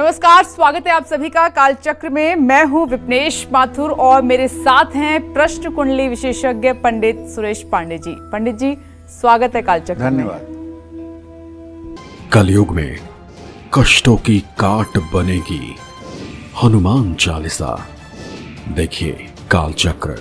नमस्कार, स्वागत है आप सभी का कालचक्र में। मैं हूं विपनेश माथुर और मेरे साथ हैं प्रश्न कुंडली विशेषज्ञ पंडित सुरेश पांडे जी। पंडित जी, स्वागत है कालचक्र में। धन्यवाद। कलयुग में कष्टों की काट बनेगी हनुमान चालीसा। देखिए कालचक्र।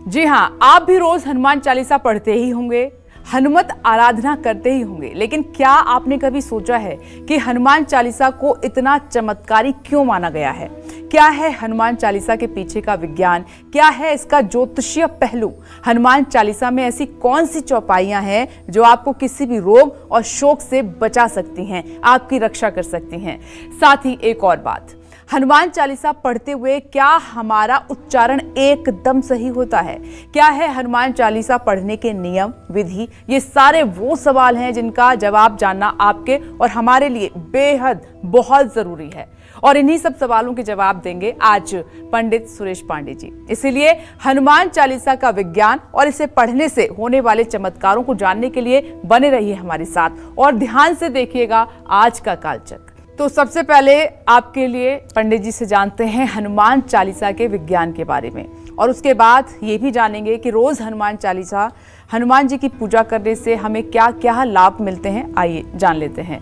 जी हाँ, आप भी रोज हनुमान चालीसा पढ़ते ही होंगे, हनुमत आराधना करते ही होंगे, लेकिन क्या आपने कभी सोचा है कि हनुमान चालीसा को इतना चमत्कारी क्यों माना गया है? क्या है हनुमान चालीसा के पीछे का विज्ञान? क्या है इसका ज्योतिषीय पहलू? हनुमान चालीसा में ऐसी कौन सी चौपाइयां हैं जो आपको किसी भी रोग और शोक से बचा सकती हैं, आपकी रक्षा कर सकती हैं? साथ ही एक और बात, हनुमान चालीसा पढ़ते हुए क्या हमारा उच्चारण एकदम सही होता है? क्या है हनुमान चालीसा पढ़ने के नियम, विधि? ये सारे वो सवाल हैं जिनका जवाब जानना आपके और हमारे लिए बेहद बहुत जरूरी है, और इन्हीं सब सवालों के जवाब देंगे आज पंडित सुरेश पांडे जी। इसीलिए हनुमान चालीसा का विज्ञान और इसे पढ़ने से होने वाले चमत्कारों को जानने के लिए बने रहिए हमारे साथ और ध्यान से देखिएगा आज का कालचक्र। तो सबसे पहले आपके लिए पंडित जी से जानते हैं हनुमान चालीसा के विज्ञान के बारे में, और उसके बाद ये भी जानेंगे कि रोज हनुमान चालीसा, हनुमान जी की पूजा करने से हमें क्या क्या लाभ मिलते हैं। आइए जान लेते हैं।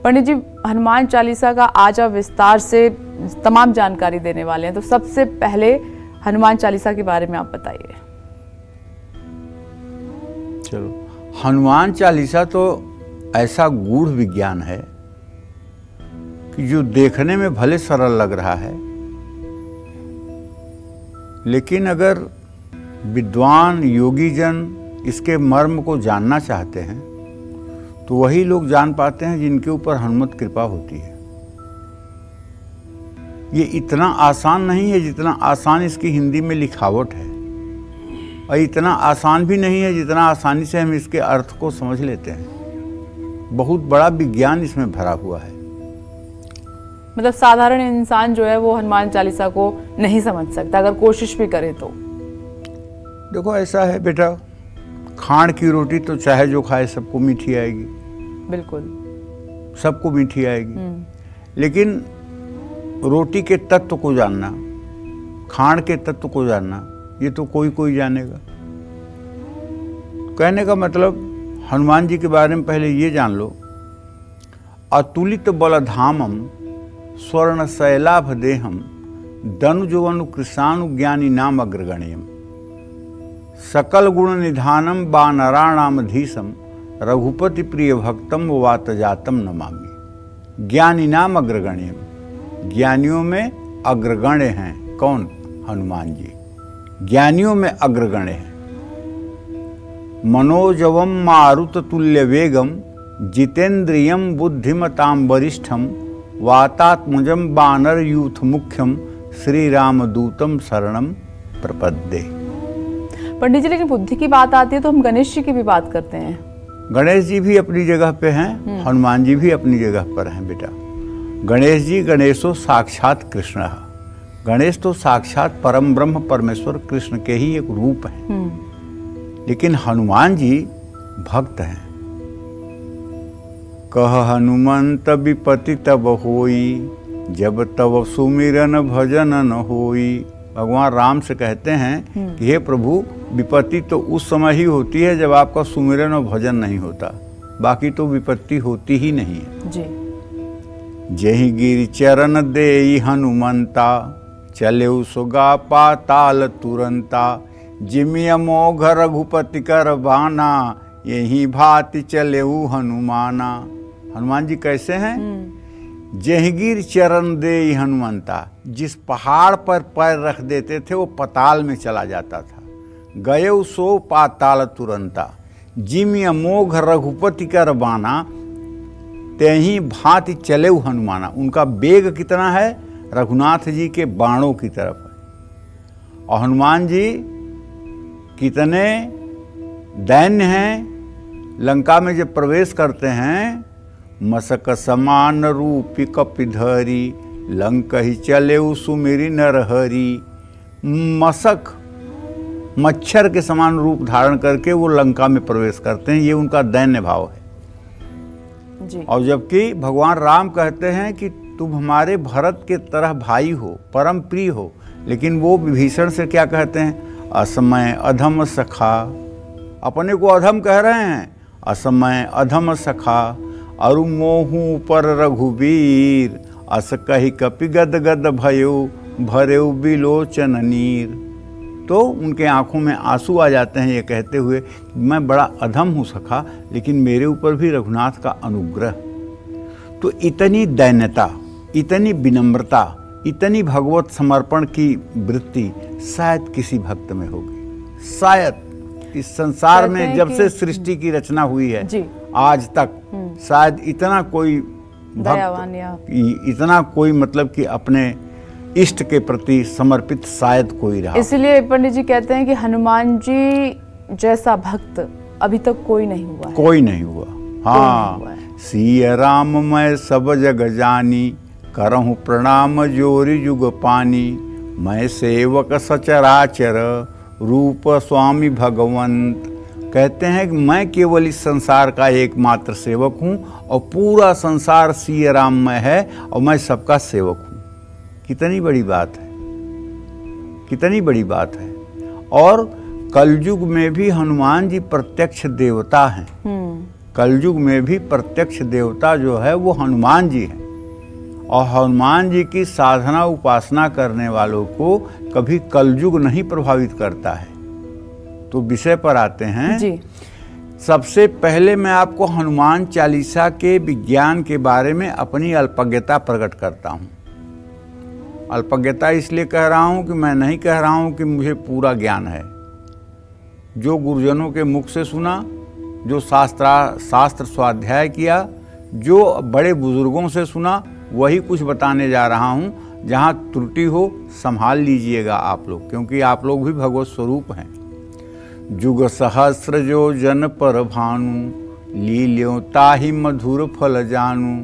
पंडित जी, हनुमान चालीसा का आज आप विस्तार से तमाम जानकारी देने वाले हैं, तो सबसे पहले हनुमान चालीसा के बारे में आप बताइए। चलो, हनुमान चालीसा तो ऐसा गूढ़ विज्ञान है कि जो देखने में भले सरल लग रहा है, लेकिन अगर विद्वान योगी जन इसके मर्म को जानना चाहते हैं तो वही लोग जान पाते हैं जिनके ऊपर हनुमत कृपा होती है। ये इतना आसान नहीं है जितना आसान इसकी हिंदी में लिखावट है, और इतना आसान भी नहीं है जितना आसानी से हम इसके अर्थ को समझ लेते हैं। बहुत बड़ा विज्ञान इसमें भरा हुआ है। मतलब साधारण इंसान जो है वो हनुमान चालीसा को नहीं समझ सकता, अगर कोशिश भी करे तो। देखो, ऐसा है बेटा, खांड की रोटी तो चाहे जो खाए सबको मीठी आएगी। बिल्कुल, सबको मीठी आएगी, लेकिन रोटी के तत्व को जानना, खांड के तत्व को जानना, ये तो कोई कोई जानेगा। कहने का मतलब, हनुमान जी के बारे में पहले ये जान लो, अतुलित बलधामम स्वर्ण शैलाभ देहम दनुजवनु कृषाणु ज्ञानी नाम अग्रगण्यम सकल गुण निधानम वानराणामधीशम रघुपति प्रिय भक्तम वात जातम नमामि। ज्ञानी नाम अग्रगण्यम, ज्ञानियों में अग्रगण्य हैं। कौन? हनुमान जी ज्ञानियों में अग्रगण्य हैं। मनोजवम मारुत तुल्य वेगम जितेन्द्रियम बुद्धिमताम वरिष्ठम वातात्मजम बानर यूथ मुख्यम श्री राम दूतम शरणम प्रपद्ये। पंडित जी, लेकिन बुद्धि की बात आती है तो हम गणेश जी की भी बात करते हैं। गणेश जी भी अपनी जगह पे हैं, हनुमान जी भी अपनी जगह पर हैं बेटा। गणेश जी, गणेशो साक्षात कृष्ण है। गणेश तो साक्षात परम ब्रह्म परमेश्वर कृष्ण के ही एक रूप है, लेकिन हनुमान जी भक्त हैं। कह हनुमंत विपति तब होई, जब तब सुमिरन भजन न होई। भगवान राम से कहते हैं कि हे प्रभु, विपत्ति तो उस समय ही होती है जब आपका सुमिरन और भजन नहीं होता, बाकी तो विपत्ति होती ही नहीं है जी। जेहि गिरि चरण देई हनुमंता, चले सुगा पाताल तुरंता। जिमि अमोघ रघुपति कर बाना, यही भांति चले हनुमाना। हनुमान जी कैसे हैं? जहगीर चरण दे हनुमंता, जिस पहाड़ पर पैर रख देते थे वो पताल में चला जाता था। गये सो पाताल तुरंता, जिमि अमोघ रघुपति कर बाना, तेही भांति चले हनुमाना। उनका वेग कितना है? रघुनाथ जी के बाणों की तरफ है। और हनुमान जी कितने दैन्य हैं। लंका में जब प्रवेश करते हैं, मसक समान रूपी कपिधरी, लंक ही चले सुमिरी नरहरी। मसक, मच्छर के समान रूप धारण करके वो लंका में प्रवेश करते हैं। ये उनका दैन्य भाव है। जी। और जबकि भगवान राम कहते हैं कि तुम हमारे भरत के तरह भाई हो, परम प्रिय हो, लेकिन वो विभीषण से क्या कहते हैं? असमय अधम सखा। अपने को अधम कह रहे हैं, असमय अधम सखा। अरु मोहू पर रघुवीर, अस कही कपि गद गद भयो, भरेउ बिलोचन नीर। तो उनके आंखों में आंसू आ जाते हैं ये कहते हुए, मैं बड़ा अधम हूँ सखा, लेकिन मेरे ऊपर भी रघुनाथ का अनुग्रह। तो इतनी दैन्यता, इतनी विनम्रता, इतनी भगवत समर्पण की वृत्ति शायद किसी भक्त में होगी। शायद इस संसार में जब से सृष्टि की रचना हुई है जी। आज तक शायद इतना कोई दयावान या इतना कोई मतलब कि अपने इष्ट के प्रति समर्पित शायद कोई रहा। इसलिए पंडित जी कहते हैं कि हनुमान जी जैसा भक्त अभी तक कोई नहीं हुआ है। कोई नहीं हुआ। हाँ, सिय राम मैं सब जग जानी, करहूँ प्रणाम जोरी जुग पानी। मैं सेवक सचराचर, रूप स्वामी भगवंत। कहते हैं कि मैं केवल इस संसार का एकमात्र सेवक हूँ और पूरा संसार सिय राम में है और मैं सबका सेवक हूँ। कितनी बड़ी बात है, कितनी बड़ी बात है। और कलयुग में भी हनुमान जी प्रत्यक्ष देवता हैं। कलयुग में भी प्रत्यक्ष देवता जो है वो हनुमान जी हैं। और हनुमान जी की साधना उपासना करने वालों को कभी कलयुग नहीं प्रभावित करता है। तो विषय पर आते हैं जी। सबसे पहले मैं आपको हनुमान चालीसा के विज्ञान के बारे में अपनी अल्पज्ञता प्रकट करता हूँ। अल्पज्ञता इसलिए कह रहा हूँ कि मैं नहीं कह रहा हूँ कि मुझे पूरा ज्ञान है। जो गुरुजनों के मुख से सुना, जो शास्त्र स्वाध्याय किया, जो बड़े बुजुर्गों से सुना, वही कुछ बताने जा रहा हूँ। जहाँ त्रुटि हो संभाल लीजिएगा आप लोग, क्योंकि आप लोग भी भगवत स्वरूप हैं। जुग सहस्र जो जन पर भानु, लील्यों ताहि मधुर फल जानू।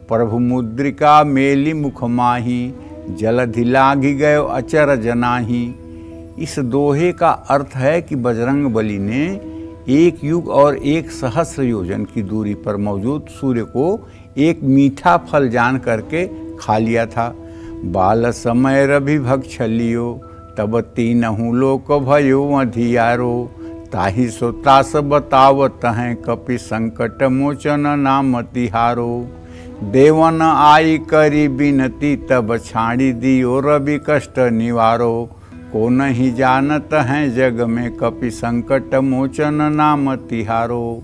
प्रभु मुद्रिका मेली मुख माही, जलधि लागी गयो अचर जनाही। इस दोहे का अर्थ है कि बजरंग बली ने एक युग और एक सहस्र योजन की दूरी पर मौजूद सूर्य को एक मीठा फल जान करके खा लिया था। बाल समय रवि भक्षलियो, तब तीनहु लोक भयो अधियारो। ताहि सो त्रास बतावत हैं, कपि संकट मोचन नाम तिहारो। देवन आई करी बिनती, तब छाड़ी दियो रवि कष्ट निवारो। को नहीं जानत हैं जग में, कपि संकट मोचन नाम तिहारो।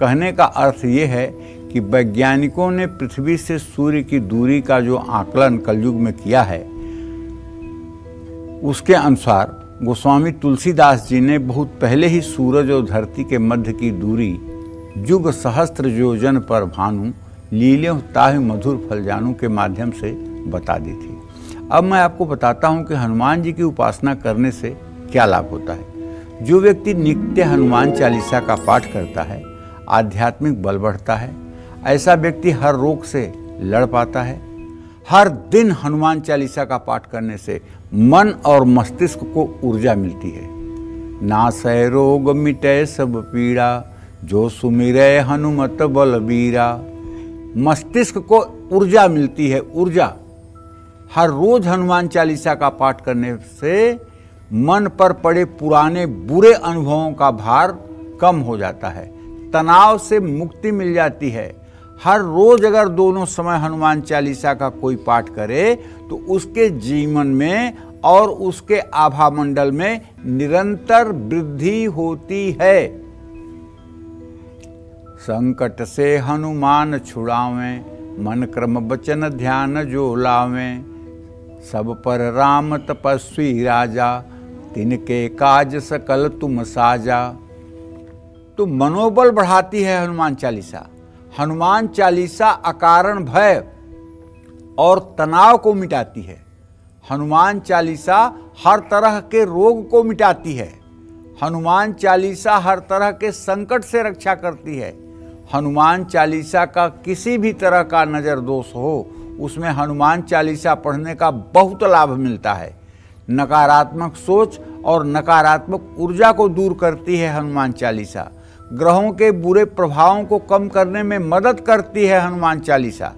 कहने का अर्थ ये है कि वैज्ञानिकों ने पृथ्वी से सूर्य की दूरी का जो आकलन कलयुग में किया है, उसके अनुसार गोस्वामी तुलसीदास जी ने बहुत पहले ही सूरज और धरती के मध्य की दूरी युग सहस्त्र योजन पर भानु, लील्यों ताहि मधुर फल जानू के माध्यम से बता दी थी। अब मैं आपको बताता हूं कि हनुमान जी की उपासना करने से क्या लाभ होता है। जो व्यक्ति नित्य हनुमान चालीसा का पाठ करता है, आध्यात्मिक बल बढ़ता है। ऐसा व्यक्ति हर रोग से लड़ पाता है। हर दिन हनुमान चालीसा का पाठ करने से मन और मस्तिष्क को ऊर्जा मिलती है। नासै रोग मिटै सब पीड़ा, जो सुमिरै हनुमत बलबीरा। मस्तिष्क को ऊर्जा मिलती है, ऊर्जा। हर रोज हनुमान चालीसा का पाठ करने से मन पर पड़े पुराने बुरे अनुभवों का भार कम हो जाता है, तनाव से मुक्ति मिल जाती है। हर रोज अगर दोनों समय हनुमान चालीसा का कोई पाठ करे तो उसके जीवन में और उसके आभा मंडल में निरंतर वृद्धि होती है। संकट से हनुमान छुड़ावें, मन क्रम वचन ध्यान जो लावें। सब पर राम तपस्वी राजा, तिनके काज सकल तुम साजा। तो मनोबल बढ़ाती है हनुमान चालीसा। हनुमान चालीसा अकारण भय और तनाव को मिटाती है। हनुमान चालीसा हर तरह के रोग को मिटाती है। हनुमान चालीसा हर तरह के संकट से रक्षा करती है। हनुमान चालीसा का किसी भी तरह का नज़र दोष हो, उसमें हनुमान चालीसा पढ़ने का बहुत लाभ मिलता है। नकारात्मक सोच और नकारात्मक ऊर्जा को दूर करती है हनुमान चालीसा। ग्रहों के बुरे प्रभावों को कम करने में मदद करती है हनुमान चालीसा।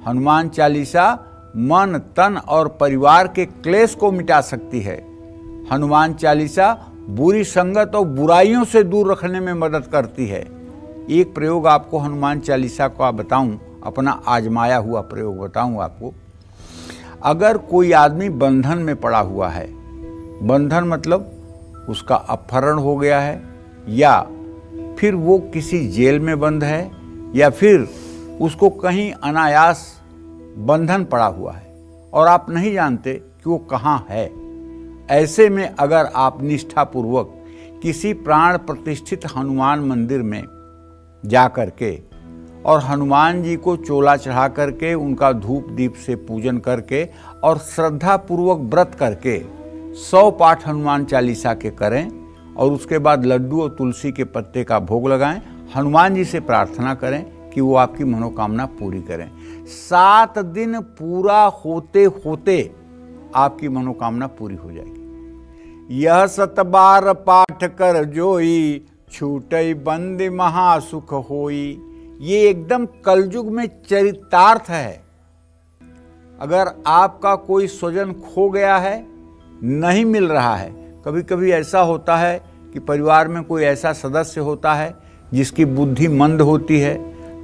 हनुमान चालीसा मन, तन और परिवार के क्लेश को मिटा सकती है। हनुमान चालीसा बुरी संगत और बुराइयों से दूर रखने में मदद करती है। एक प्रयोग आपको हनुमान चालीसा का बताऊं, अपना आजमाया हुआ प्रयोग बताऊं आपको। अगर कोई आदमी बंधन में पड़ा हुआ है, बंधन मतलब उसका अपहरण हो गया है, या फिर वो किसी जेल में बंद है, या फिर उसको कहीं अनायास बंधन पड़ा हुआ है और आप नहीं जानते कि वो कहाँ है, ऐसे में अगर आप निष्ठापूर्वक किसी प्राण प्रतिष्ठित हनुमान मंदिर में जा करके और हनुमान जी को चोला चढ़ा करके, उनका धूप दीप से पूजन करके और श्रद्धापूर्वक व्रत करके 100 पाठ हनुमान चालीसा के करें और उसके बाद लड्डू और तुलसी के पत्ते का भोग लगाएं, हनुमान जी से प्रार्थना करें कि वो आपकी मनोकामना पूरी करें। 7 दिन पूरा होते होते आपकी मनोकामना पूरी हो जाएगी। यह 7 बार पाठ कर जोई, छूटई बंदी महासुख होई। ये एकदम कलयुग में चरितार्थ है। अगर आपका कोई स्वजन खो गया है, नहीं मिल रहा है, कभी कभी ऐसा होता है कि परिवार में कोई ऐसा सदस्य होता है जिसकी बुद्धि मंद होती है,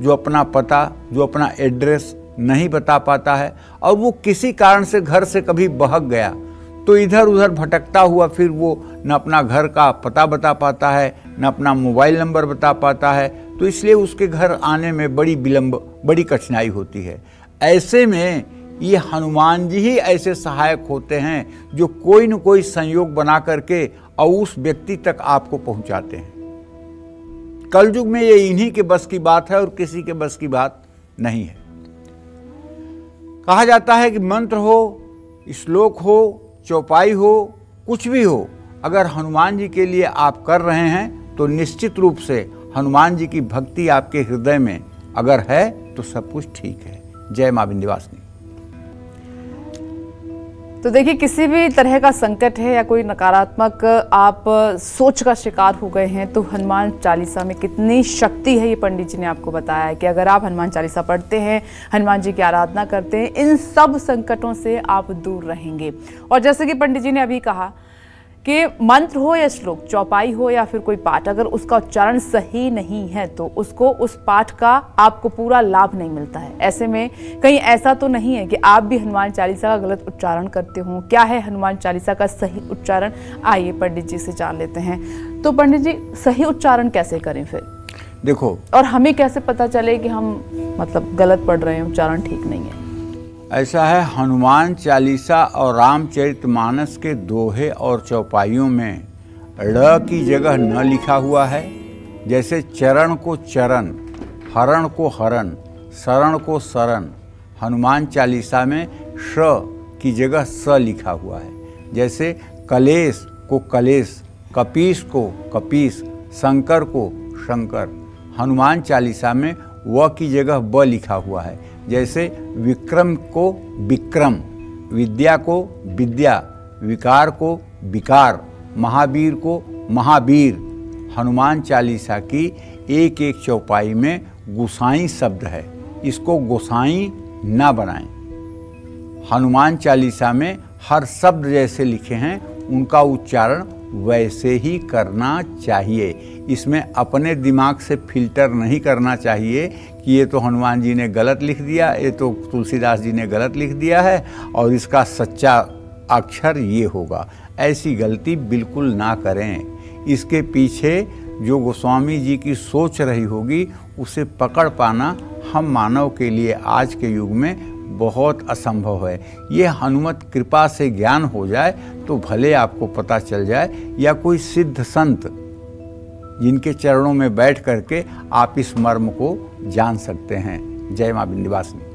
जो अपना पता, जो अपना एड्रेस नहीं बता पाता है और वो किसी कारण से घर से कभी बहक गया, तो इधर उधर भटकता हुआ फिर वो न अपना घर का पता बता पाता है, न अपना मोबाइल नंबर बता पाता है, तो इसलिए उसके घर आने में बड़ी कठिनाई होती है। ऐसे में ये हनुमान जी ही ऐसे सहायक होते हैं जो कोई न कोई संयोग बना करके और उस व्यक्ति तक आपको पहुंचाते हैं। कलयुग में ये इन्हीं के बस की बात है और किसी के बस की बात नहीं है। कहा जाता है कि मंत्र हो, श्लोक हो, चौपाई हो, कुछ भी हो, अगर हनुमान जी के लिए आप कर रहे हैं तो निश्चित रूप से हनुमान जी की भक्ति आपके हृदय में अगर है तो सब कुछ ठीक है। जय मां विंध्यवासिनी। तो देखिए, किसी भी तरह का संकट है या कोई नकारात्मक आप सोच का शिकार हो गए हैं तो हनुमान चालीसा में कितनी शक्ति है ये पंडित जी ने आपको बताया है कि अगर आप हनुमान चालीसा पढ़ते हैं, हनुमान जी की आराधना करते हैं, इन सब संकटों से आप दूर रहेंगे। और जैसे कि पंडित जी ने अभी कहा कि मंत्र हो या श्लोक, चौपाई हो या फिर कोई पाठ, अगर उसका उच्चारण सही नहीं है तो उसको, उस पाठ का आपको पूरा लाभ नहीं मिलता है। ऐसे में कहीं ऐसा तो नहीं है कि आप भी हनुमान चालीसा का गलत उच्चारण करते हो। क्या है हनुमान चालीसा का सही उच्चारण, आइए पंडित जी से जान लेते हैं। तो पंडित जी, सही उच्चारण कैसे करें फिर? देखो, और हमें कैसे पता चले कि हम मतलब गलत पढ़ रहे हैं, उच्चारण ठीक नहीं है? ऐसा है, हनुमान चालीसा और रामचरितमानस के दोहे और चौपाइयों में ड़ की जगह न लिखा हुआ है। जैसे चरण को चरण, हरण को हरण, शरण को शरण, हनुमान चालीसा में श की जगह स लिखा हुआ है। जैसे कलेश को कलेश, कपीस को कपीस, शंकर को शंकर, हनुमान चालीसा में व की जगह ब लिखा हुआ है। जैसे विक्रम को विक्रम, विद्या को विद्या, विकार को विकार, महावीर को महावीर। हनुमान चालीसा की एक एक चौपाई में गोसाई शब्द है, इसको गोसाई ना बनाएं। हनुमान चालीसा में हर शब्द जैसे लिखे हैं उनका उच्चारण वैसे ही करना चाहिए। इसमें अपने दिमाग से फिल्टर नहीं करना चाहिए कि ये तो हनुमान जी ने गलत लिख दिया, ये तो तुलसीदास जी ने गलत लिख दिया है और इसका सच्चा अक्षर ये होगा। ऐसी गलती बिल्कुल ना करें। इसके पीछे जो गोस्वामी जी की सोच रही होगी उसे पकड़ पाना हम मानव के लिए आज के युग में बहुत असंभव है। ये हनुमत कृपा से ज्ञान हो जाए तो भले आपको पता चल जाए, या कोई सिद्ध संत जिनके चरणों में बैठ करके आप इस मर्म को जान सकते हैं। जय मां विंध्यवासिनी।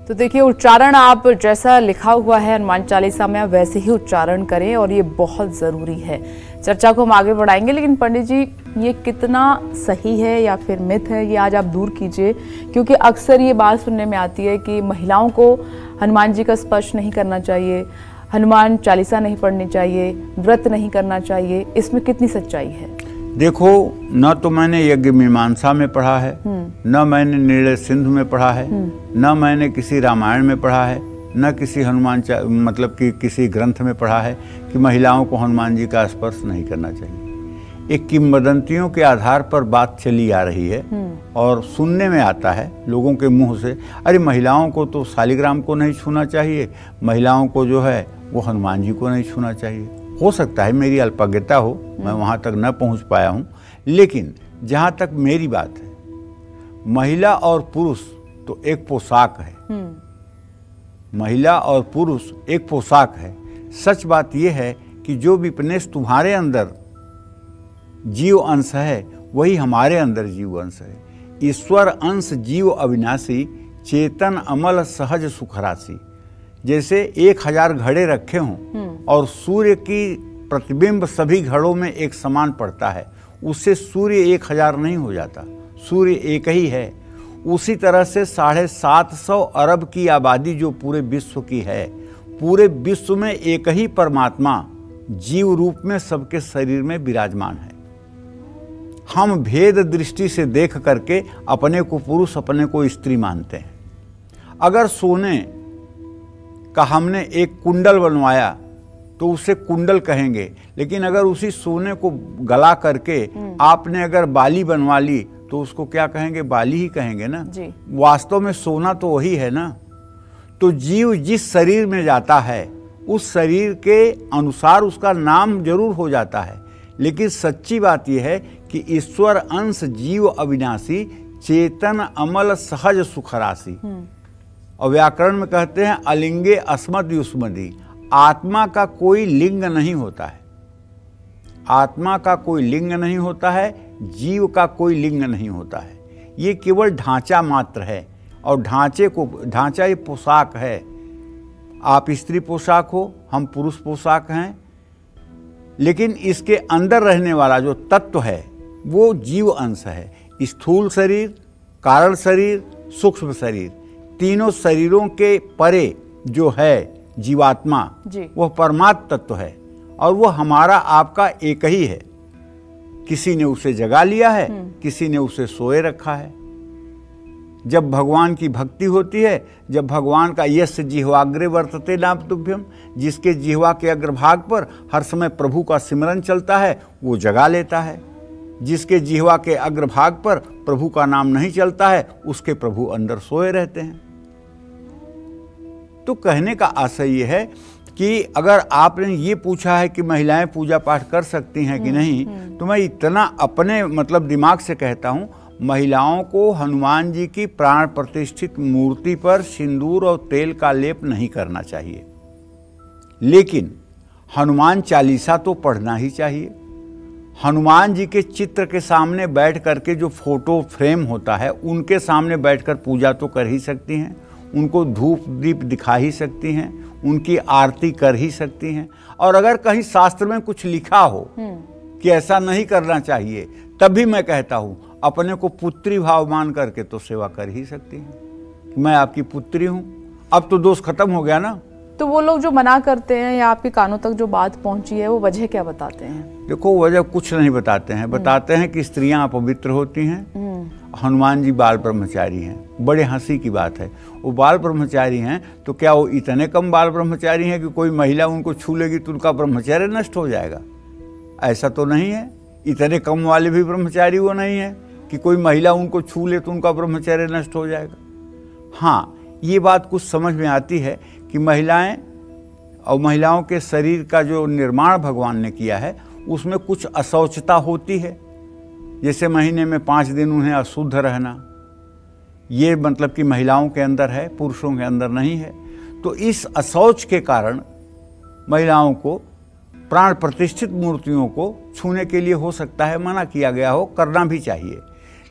तो देखिए, उच्चारण आप जैसा लिखा हुआ है हनुमान चालीसा में आप वैसे ही उच्चारण करें और ये बहुत ज़रूरी है। चर्चा को हम आगे बढ़ाएंगे, लेकिन पंडित जी ये कितना सही है या फिर मिथ है ये आज आप दूर कीजिए, क्योंकि अक्सर ये बात सुनने में आती है कि महिलाओं को हनुमान जी का स्पर्श नहीं करना चाहिए, हनुमान चालीसा नहीं पढ़नी चाहिए, व्रत नहीं करना चाहिए। इसमें कितनी सच्चाई है? देखो, न तो मैंने यज्ञ मीमांसा में पढ़ा है, न मैंने निर्णय सिंधु में पढ़ा है, न मैंने किसी रामायण में पढ़ा है, न किसी हनुमान मतलब कि किसी ग्रंथ में पढ़ा है कि महिलाओं को हनुमान जी का स्पर्श नहीं करना चाहिए। एक किंवदंतियों के आधार पर बात चली आ रही है और सुनने में आता है लोगों के मुंह से, अरे महिलाओं को तो शालिग्राम को नहीं छूना चाहिए, महिलाओं को जो है वो हनुमान जी को नहीं छूना चाहिए। हो सकता है मेरी अल्पज्ञता हो, मैं वहाँ तक न पहुँच पाया हूँ, लेकिन जहाँ तक मेरी बात है, महिला और पुरुष तो एक पोशाक है, महिला और पुरुष एक पोशाक है। सच बात यह है कि जो विपनेश तुम्हारे अंदर जीव अंश है वही हमारे अंदर जीव अंश है। ईश्वर अंश जीव अविनाशी, चेतन अमल सहज सुखराशि। जैसे 1000 घड़े रखे हों और सूर्य की प्रतिबिंब सभी घड़ों में एक समान पड़ता है, उससे सूर्य 1000 नहीं हो जाता, सूर्य एक ही है। उसी तरह से 750 अरब की आबादी जो पूरे विश्व की है, पूरे विश्व में एक ही परमात्मा जीव रूप में सबके शरीर में विराजमान है। हम भेद दृष्टि से देख करके अपने को पुरुष अपने को स्त्री मानते हैं। अगर सोने का हमने एक कुंडल बनवाया तो उसे कुंडल कहेंगे, लेकिन अगर उसी सोने को गला करके आपने अगर बाली बनवा ली तो उसको क्या कहेंगे? बाली ही कहेंगे ना जी। वास्तव में सोना तो वही है ना। तो जीव जिस शरीर में जाता है उस शरीर के अनुसार उसका नाम जरूर हो जाता है, लेकिन सच्ची बात यह है कि ईश्वर अंश जीव अविनाशी, चेतन अमल सहज सुखराशि। और व्याकरण में कहते हैं अलिंगे अस्मद युष्मदी, आत्मा का कोई लिंग नहीं होता है, आत्मा का कोई लिंग नहीं होता है, जीव का कोई लिंग नहीं होता है। ये केवल ढांचा मात्र है और ढांचा ये पोशाक है। आप स्त्री पोशाक हो, हम पुरुष पोशाक हैं, लेकिन इसके अंदर रहने वाला जो तत्व है वो जीव अंश है। स्थूल शरीर, कारण शरीर, सूक्ष्म शरीर, तीनों शरीरों के परे जो है जीवात्मा, वह परमात्म तत्व है और वह हमारा आपका एक ही है। किसी ने उसे जगा लिया है, किसी ने उसे सोए रखा है। जब भगवान की भक्ति होती है, जब भगवान का यस्य जिह्वाग्रे वर्तते नाम तुभ्यम, जिसके जिह्वा के अग्रभाग पर हर समय प्रभु का सिमरन चलता है वो जगा लेता है। जिसके जिह्वा के अग्रभाग पर प्रभु का नाम नहीं चलता है उसके प्रभु अंदर सोए रहते हैं। तो कहने का आशय ये है कि अगर आपने ये पूछा है कि महिलाएं पूजा पाठ कर सकती हैं कि नहीं, तो मैं इतना अपने मतलब दिमाग से कहता हूँ, महिलाओं को हनुमान जी की प्राण प्रतिष्ठित मूर्ति पर सिंदूर और तेल का लेप नहीं करना चाहिए, लेकिन हनुमान चालीसा तो पढ़ना ही चाहिए। हनुमान जी के चित्र के सामने बैठ करके जो फोटो फ्रेम होता है उनके सामने बैठकर पूजा तो कर ही सकती हैं, उनको धूप दीप दिखा ही सकती हैं, उनकी आरती कर ही सकती हैं। और अगर कहीं शास्त्र में कुछ लिखा हो कि ऐसा नहीं करना चाहिए, तब भी मैं कहता हूँ अपने को पुत्री भाव मान करके तो सेवा कर ही सकती हैं। मैं आपकी पुत्री हूँ, अब तो दोष खत्म हो गया ना। तो वो लोग जो मना करते हैं या आपके कानों तक जो बात पहुंची है वो वजह क्या बताते हैं? देखो, वजह कुछ नहीं बताते हैं, बताते हैं कि स्त्रियां अपवित्र होती हैं, हनुमान जी बाल ब्रह्मचारी हैं। बड़े हंसी की बात है, वो बाल ब्रह्मचारी हैं तो क्या वो इतने कम बाल ब्रह्मचारी हैं कि कोई महिला उनको छू लेगी तो उनका ब्रह्मचर्य नष्ट हो जाएगा? ऐसा तो नहीं है। इतने कम वाले भी ब्रह्मचारी वो नहीं है कि कोई महिला उनको छू ले तो उनका ब्रह्मचर्य नष्ट हो जाएगा। हाँ, ये बात कुछ समझ में आती है कि महिलाएं और महिलाओं के शरीर का जो निर्माण भगवान ने किया है उसमें कुछ अशौचता होती है। जैसे महीने में 5 दिन उन्हें अशुद्ध रहना, ये मतलब कि महिलाओं के अंदर है, पुरुषों के अंदर नहीं है। तो इस अशौच के कारण महिलाओं को प्राण प्रतिष्ठित मूर्तियों को छूने के लिए हो सकता है मना किया गया हो, करना भी चाहिए।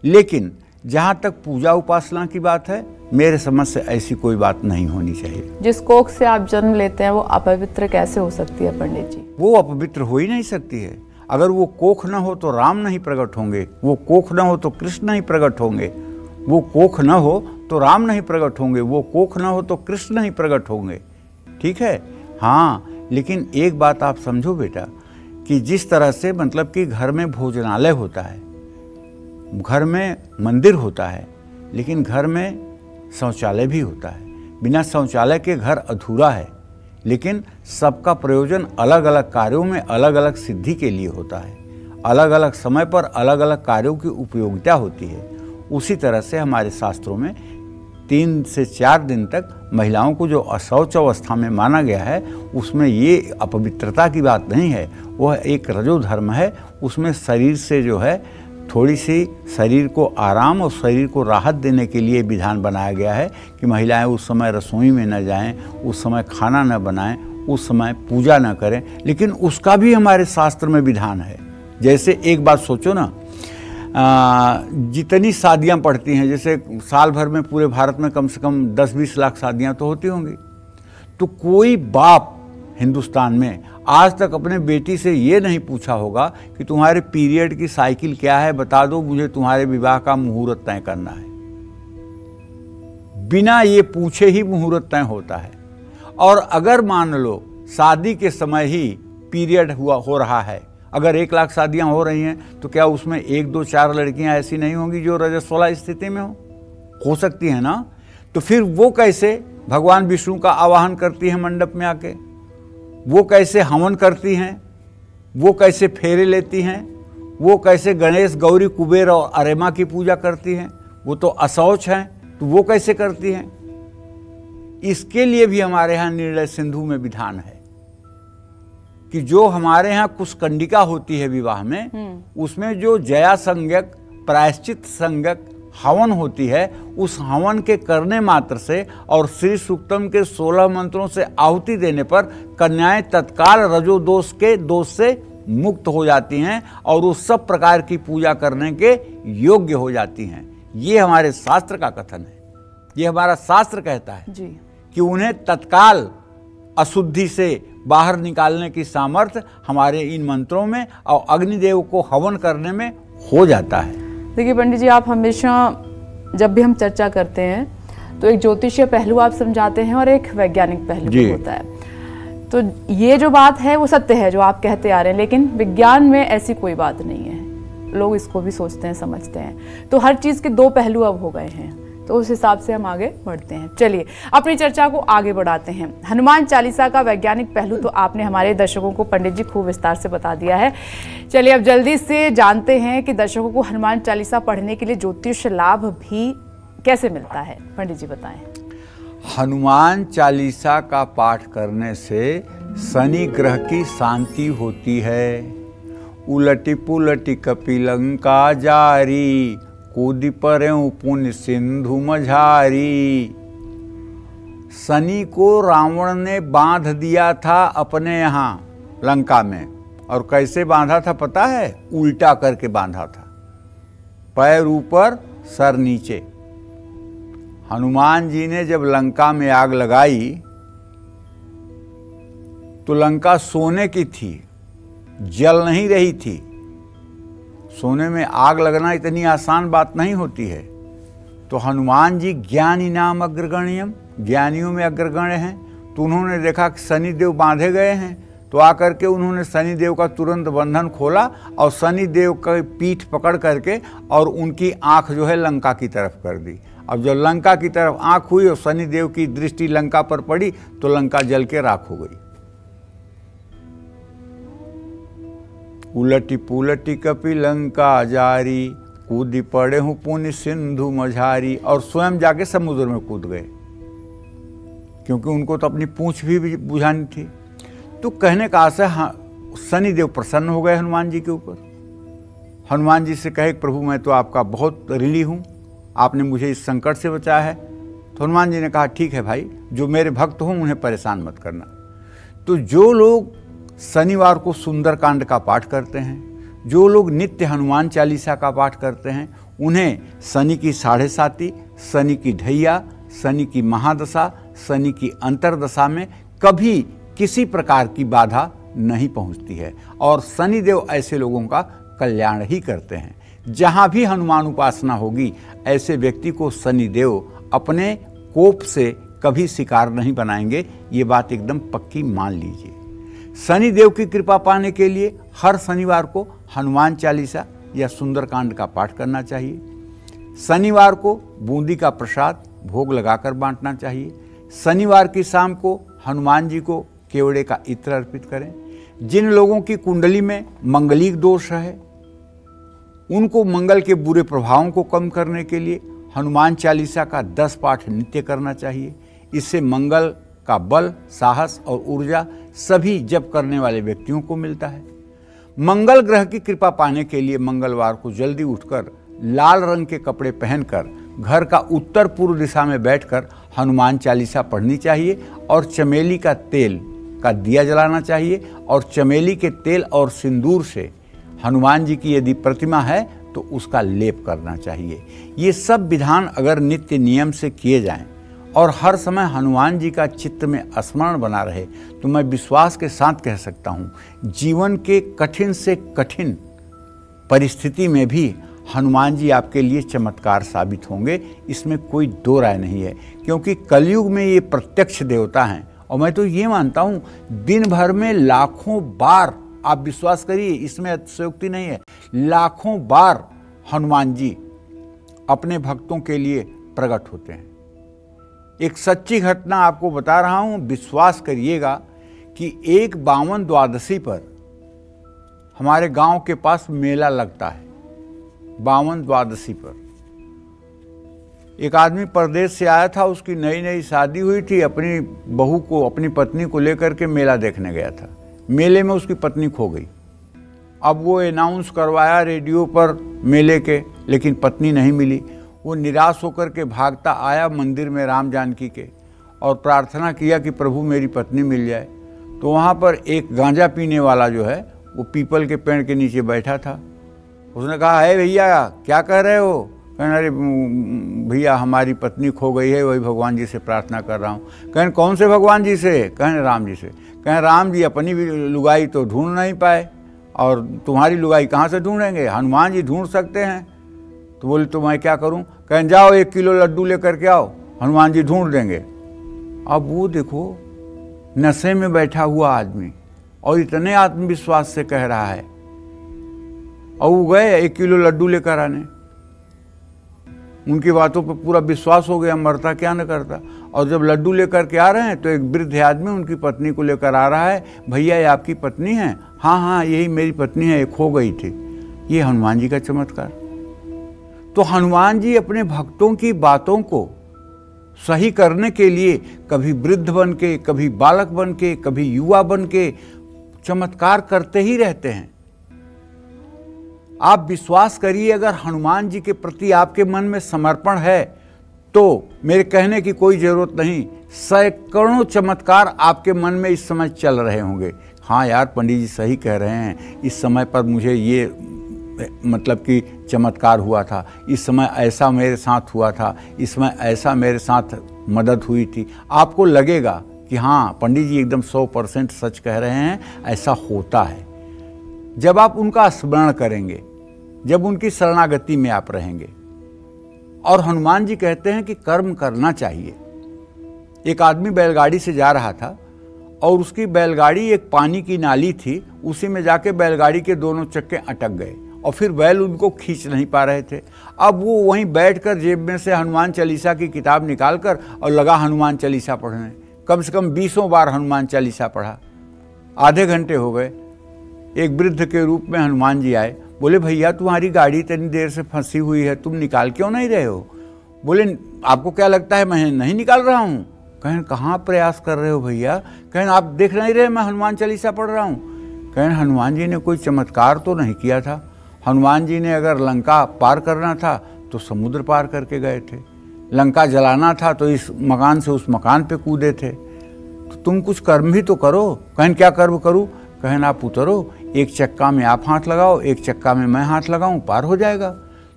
लेकिन जहाँ तक पूजा उपासना की बात है, मेरे समझ से ऐसी कोई बात नहीं होनी चाहिए। जिस कोख से आप जन्म लेते हैं वो अपवित्र कैसे हो सकती है पंडित जी? वो अपवित्र हो ही नहीं सकती है। अगर वो कोख न हो तो राम नहीं प्रकट होंगे, वो कोख न हो तो कृष्ण नहीं प्रकट होंगे, वो कोख न हो तो राम नहीं प्रकट होंगे, वो कोख न हो तो कृष्ण नहीं प्रकट होंगे। ठीक है? हाँ, लेकिन एक बात आप समझो बेटा कि जिस तरह से मतलब कि घर में भोजनालय होता है, घर में मंदिर होता है, लेकिन घर में शौचालय भी होता है। बिना शौचालय के घर अधूरा है, लेकिन सबका प्रयोजन अलग अलग कार्यों में अलग अलग सिद्धि के लिए होता है। अलग अलग समय पर अलग अलग कार्यों की उपयोगिता होती है। उसी तरह से हमारे शास्त्रों में 3 से 4 दिन तक महिलाओं को जो अशौच अवस्था में माना गया है, उसमें ये अपवित्रता की बात नहीं है, वह एक रजोधर्म है। उसमें शरीर से जो है थोड़ी सी शरीर को आराम और शरीर को राहत देने के लिए विधान बनाया गया है कि महिलाएं उस समय रसोई में न जाएं, उस समय खाना न बनाएं, उस समय पूजा न करें, लेकिन उसका भी हमारे शास्त्र में विधान है। जैसे एक बात सोचो ना, जितनी शादियां पड़ती हैं, जैसे साल भर में पूरे भारत में कम से कम 10-20 लाख शादियां तो होती होंगी, तो कोई बाप हिंदुस्तान में आज तक अपने बेटी से ये नहीं पूछा होगा कि तुम्हारे पीरियड की साइकिल क्या है, बता दो, मुझे तुम्हारे विवाह का मुहूर्त तय करना है। बिना ये पूछे ही मुहूर्त तय होता है। और अगर मान लो शादी के समय ही पीरियड हो रहा है, अगर 1 लाख शादियां हो रही हैं, तो क्या उसमें 1, 2, 4 लड़कियां ऐसी नहीं होंगी जो रजस्वला स्थिति में हो सकती हैं ना? तो फिर वो कैसे भगवान विष्णु का आवाहन करती हैं मंडप में आके, वो कैसे हवन करती हैं, वो कैसे फेरे लेती हैं, वो कैसे गणेश, गौरी, कुबेर और अरेमा की पूजा करती हैं? वो तो अशौच हैं, तो वो कैसे करती हैं? इसके लिए भी हमारे यहाँ निर्णय सिंधु में विधान है कि जो हमारे यहाँ कुशकंडिका होती है विवाह में, उसमें जो जया संज्ञक, प्रायश्चित संज्ञक हवन होती है, उस हवन के करने मात्र से और श्री सूक्तम के 16 मंत्रों से आहुति देने पर कन्याएं तत्काल रजो दोष से मुक्त हो जाती हैं और उस सब प्रकार की पूजा करने के योग्य हो जाती हैं। ये हमारे शास्त्र का कथन है, ये हमारा शास्त्र कहता है जी। कि उन्हें तत्काल अशुद्धि से बाहर निकालने की सामर्थ्य हमारे इन मंत्रों में और अग्निदेव को हवन करने में हो जाता है। देखिए पंडित जी, आप हमेशा जब भी हम चर्चा करते हैं तो एक ज्योतिषीय पहलू आप समझाते हैं और एक वैज्ञानिक पहलू भी होता है। तो ये जो बात है वो सत्य है जो आप कहते आ रहे हैं, लेकिन विज्ञान में ऐसी कोई बात नहीं है। लोग इसको भी सोचते हैं, समझते हैं। तो हर चीज़ के 2 पहलू अब हो गए हैं, तो उस हिसाब से हम आगे बढ़ते हैं। चलिए अपनी चर्चा को आगे बढ़ाते हैं। हनुमान चालीसा का वैज्ञानिक पहलू तो आपने हमारे दर्शकों को पंडित जी खूब विस्तार से बता दिया है। चलिए अब जल्दी से जानते हैं कि दर्शकों को हनुमान चालीसा पढ़ने के लिए ज्योतिष लाभ भी कैसे मिलता है। पंडित जी बताएं। हनुमान चालीसा का पाठ करने से शनि ग्रह की शांति होती है। उलटी पुलटी कपिलंका जारी, कूदी परेऊ पुण्य सिंधु मझारी। शनि को रावण ने बांध दिया था अपने यहाँ लंका में, और कैसे बांधा था पता है? उल्टा करके बांधा था, पैर ऊपर सर नीचे। हनुमान जी ने जब लंका में आग लगाई तो लंका सोने की थी, जल नहीं रही थी। सोने में आग लगना इतनी आसान बात नहीं होती है। तो हनुमान जी ज्ञानी नाम अग्रगण्यम, ज्ञानियों में अग्रगण्य हैं। तो उन्होंने देखा कि शनिदेव बांधे गए हैं, तो आकर के उन्होंने शनिदेव का तुरंत बंधन खोला और शनिदेव का पीठ पकड़ करके और उनकी आंख जो है लंका की तरफ कर दी। अब जब लंका की तरफ आंख हुई और शनिदेव की दृष्टि लंका पर पड़ी तो लंका जल के राख हो गई। उलटी पुलटी कपिलंका जारी, कूदी पड़े हूँ पुण्य सिंधु मझारी। और स्वयं जाके समुद्र में कूद गए, क्योंकि उनको तो अपनी पूंछ भी बुझानी थी। तो कहने का आशा, शनिदेव प्रसन्न हो गए हनुमान जी के ऊपर। हनुमान जी से कहे, प्रभु मैं तो आपका बहुत ऋणी हूँ, आपने मुझे इस संकट से बचाया है। तो हनुमान जी ने कहा, ठीक है भाई, जो मेरे भक्त हों उन्हें परेशान मत करना। तो जो लोग शनिवार को सुंदरकांड का पाठ करते हैं, जो लोग नित्य हनुमान चालीसा का पाठ करते हैं, उन्हें शनि की 7.5, शनि की ढैया, शनि की महादशा, शनि की अंतरदशा में कभी किसी प्रकार की बाधा नहीं पहुंचती है। और शनिदेव ऐसे लोगों का कल्याण ही करते हैं। जहाँ भी हनुमान उपासना होगी, ऐसे व्यक्ति को शनिदेव अपने कोप से कभी शिकार नहीं बनाएंगे। ये बात एकदम पक्की मान लीजिए। शनि देव की कृपा पाने के लिए हर शनिवार को हनुमान चालीसा या सुंदरकांड का पाठ करना चाहिए। शनिवार को बूंदी का प्रसाद भोग लगाकर बांटना चाहिए। शनिवार की शाम को हनुमान जी को केवड़े का इत्र अर्पित करें। जिन लोगों की कुंडली में मंगलिक दोष है, उनको मंगल के बुरे प्रभावों को कम करने के लिए हनुमान चालीसा का 10 पाठ नित्य करना चाहिए। इससे मंगल का बल, साहस और ऊर्जा सभी जप करने वाले व्यक्तियों को मिलता है। मंगल ग्रह की कृपा पाने के लिए मंगलवार को जल्दी उठकर लाल रंग के कपड़े पहनकर घर का उत्तर पूर्व दिशा में बैठकर हनुमान चालीसा पढ़नी चाहिए और चमेली का तेल का दिया जलाना चाहिए और चमेली के तेल और सिंदूर से हनुमान जी की यदि प्रतिमा है तो उसका लेप करना चाहिए। ये सब विधान अगर नित्य नियम से किए जाएं और हर समय हनुमान जी का चित्त में स्मरण बना रहे तो मैं विश्वास के साथ कह सकता हूँ, जीवन के कठिन से कठिन परिस्थिति में भी हनुमान जी आपके लिए चमत्कार साबित होंगे। इसमें कोई दो राय नहीं है, क्योंकि कलयुग में ये प्रत्यक्ष देवता हैं। और मैं तो ये मानता हूँ दिन भर में लाखों बार, आप विश्वास करिए, इसमें अतिशयोक्ति नहीं है, लाखों बार हनुमान जी अपने भक्तों के लिए प्रकट होते हैं। एक सच्ची घटना आपको बता रहा हूं, विश्वास करिएगा कि एक 52 द्वादशी पर हमारे गांव के पास मेला लगता है। 52 द्वादशी पर एक आदमी परदेश से आया था, उसकी नई नई शादी हुई थी, अपनी बहू को, अपनी पत्नी को लेकर के मेला देखने गया था। मेले में उसकी पत्नी खो गई। अब वो अनाउंस करवाया रेडियो पर मेले के, लेकिन पत्नी नहीं मिली। वो निराश होकर के भागता आया मंदिर में राम जानकी के और प्रार्थना किया कि प्रभु मेरी पत्नी मिल जाए। तो वहाँ पर एक गांजा पीने वाला जो है वो पीपल के पेड़ के नीचे बैठा था। उसने कहा, है भैया क्या कह रहे हो? कहने, अरे भैया हमारी पत्नी खो गई है, वही भगवान जी से प्रार्थना कर रहा हूँ। कहने, कौन से भगवान जी से? कहने, राम जी से। कहें, राम जी अपनी भी लुगाई तो ढूंढ नहीं पाए और तुम्हारी लुगाई कहाँ से ढूंढेंगे? हनुमान जी ढूंढ सकते हैं। तो बोले, तो मैं क्या करूं? कहें, जाओ 1 किलो लड्डू लेकर के आओ, हनुमान जी ढूंढ देंगे। अब वो देखो, नशे में बैठा हुआ आदमी और इतने आत्मविश्वास से कह रहा है, और वो गए 1 किलो लड्डू लेकर आने। उनकी बातों पर पूरा विश्वास हो गया, मरता क्या न करता। और जब लड्डू लेकर के आ रहे हैं तो एक वृद्ध आदमी उनकी पत्नी को लेकर आ रहा है। भैया ये आपकी पत्नी है? हाँ हाँ यही मेरी पत्नी है, ये खो गई थी। ये हनुमान जी का चमत्कार। तो हनुमान जी अपने भक्तों की बातों को सही करने के लिए कभी वृद्ध बन के, कभी बालक बन के, कभी युवा बन के चमत्कार करते ही रहते हैं। आप विश्वास करिए, अगर हनुमान जी के प्रति आपके मन में समर्पण है तो मेरे कहने की कोई जरूरत नहीं, सैकड़ों चमत्कार आपके मन में इस समय चल रहे होंगे। हाँ यार, पंडित जी सही कह रहे हैं, इस समय पर मुझे ये मतलब कि चमत्कार हुआ था, इस समय ऐसा मेरे साथ हुआ था, इस समय ऐसा मेरे साथ मदद हुई थी। आपको लगेगा कि हाँ पंडित जी एकदम 100% सच कह रहे हैं, ऐसा होता है। जब आप उनका स्मरण करेंगे, जब उनकी शरणागति में आप रहेंगे। और हनुमान जी कहते हैं कि कर्म करना चाहिए। एक आदमी बैलगाड़ी से जा रहा था और उसकी बैलगाड़ी एक पानी की नाली थी, उसी में जाके बैलगाड़ी के दोनों चक्के अटक गए और फिर बैल उनको खींच नहीं पा रहे थे। अब वो वहीं बैठकर जेब में से हनुमान चालीसा की किताब निकालकर और लगा हनुमान चालीसा पढ़ने। कम से कम 20 बार हनुमान चालीसा पढ़ा। आधे घंटे हो गए। एक वृद्ध के रूप में हनुमान जी आए। बोले, भैया तुम्हारी गाड़ी इतनी देर से फंसी हुई है, तुम निकाल क्यों नहीं रहे हो? बोले, आपको क्या लगता है मैं नहीं निकाल रहा हूँ? कहें, कहाँ प्रयास कर रहे हो भैया? कहें, आप देख नहीं रहे मैं हनुमान चालीसा पढ़ रहा हूँ। कहें, हनुमान जी ने कोई चमत्कार तो नहीं किया था। हनुमान जी ने अगर लंका पार करना था तो समुद्र पार करके गए थे, लंका जलाना था तो इस मकान से उस मकान पे कूदे थे। तो तुम कुछ कर्म भी तो करो। कहें, क्या कर्म करूँ? कहें, आप उतरो, एक चक्का में आप हाथ लगाओ, एक चक्का में मैं हाथ लगाऊं, पार हो जाएगा।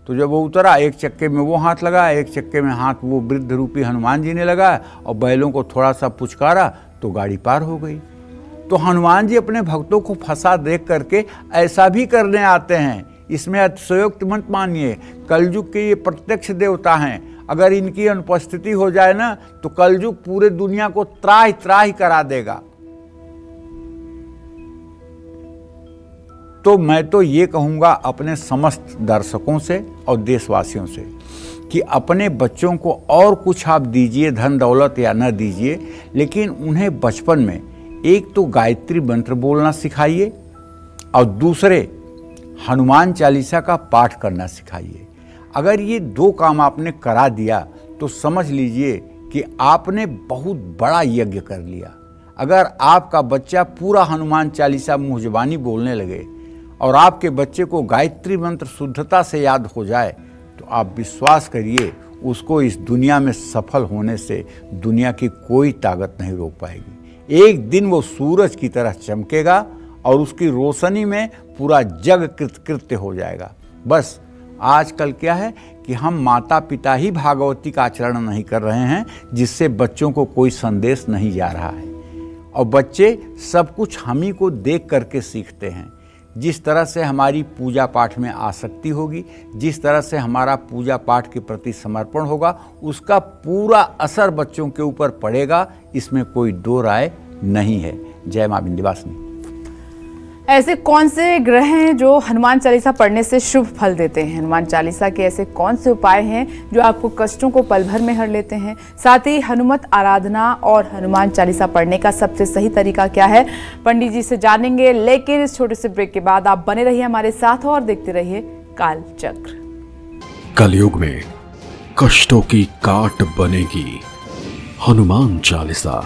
तो जब वो उतरा, एक चक्के में वो हाथ लगाया, एक चक्के में हाथ वो वृद्ध रूपी हनुमान जी ने लगाया और बैलों को थोड़ा सा पुचकारा तो गाड़ी पार हो गई। तो हनुमान जी अपने भक्तों को फंसा देख करके ऐसा भी करने आते हैं। इसमें अतिशयोक्त मत मानिए। कलयुग के ये प्रत्यक्ष देवता हैं। अगर इनकी अनुपस्थिति हो जाए ना तो कलयुग पूरे दुनिया को त्राहि त्राहि करा देगा। तो मैं तो ये कहूँगा अपने समस्त दर्शकों से और देशवासियों से कि अपने बच्चों को और कुछ आप दीजिए, धन दौलत या न दीजिए, लेकिन उन्हें बचपन में एक तो गायत्री मंत्र बोलना सिखाइए और दूसरे हनुमान चालीसा का पाठ करना सिखाइए। अगर ये 2 काम आपने करा दिया तो समझ लीजिए कि आपने बहुत बड़ा यज्ञ कर लिया। अगर आपका बच्चा पूरा हनुमान चालीसा मुँह ज़बानी बोलने लगे और आपके बच्चे को गायत्री मंत्र शुद्धता से याद हो जाए तो आप विश्वास करिए उसको इस दुनिया में सफल होने से दुनिया की कोई ताकत नहीं रोक पाएगी। एक दिन वो सूरज की तरह चमकेगा और उसकी रोशनी में पूरा जग कृतकृत्य हो जाएगा। बस आजकल क्या है कि हम माता पिता ही भागवती का आचरण नहीं कर रहे हैं, जिससे बच्चों को कोई संदेश नहीं जा रहा है और बच्चे सब कुछ हम ही को देख करके सीखते हैं। जिस तरह से हमारी पूजा पाठ में आसक्ति होगी, जिस तरह से हमारा पूजा पाठ के प्रति समर्पण होगा, उसका पूरा असर बच्चों के ऊपर पड़ेगा, इसमें कोई 2 राय नहीं है। जय मां विंध्यवासिनी। ऐसे कौन से ग्रह हैं जो हनुमान चालीसा पढ़ने से शुभ फल देते हैं? हनुमान चालीसा के ऐसे कौन से उपाय हैं जो आपको कष्टों को पल भर में हर लेते हैं? साथ ही हनुमत आराधना और हनुमान चालीसा पढ़ने का सबसे सही तरीका क्या है, पंडित जी से जानेंगे। लेकिन इस छोटे से ब्रेक के बाद आप बने रहिए हमारे साथ और देखते रहिए काल चक्र। कलयुग में कष्टों की काट बनेगी हनुमान चालीसा।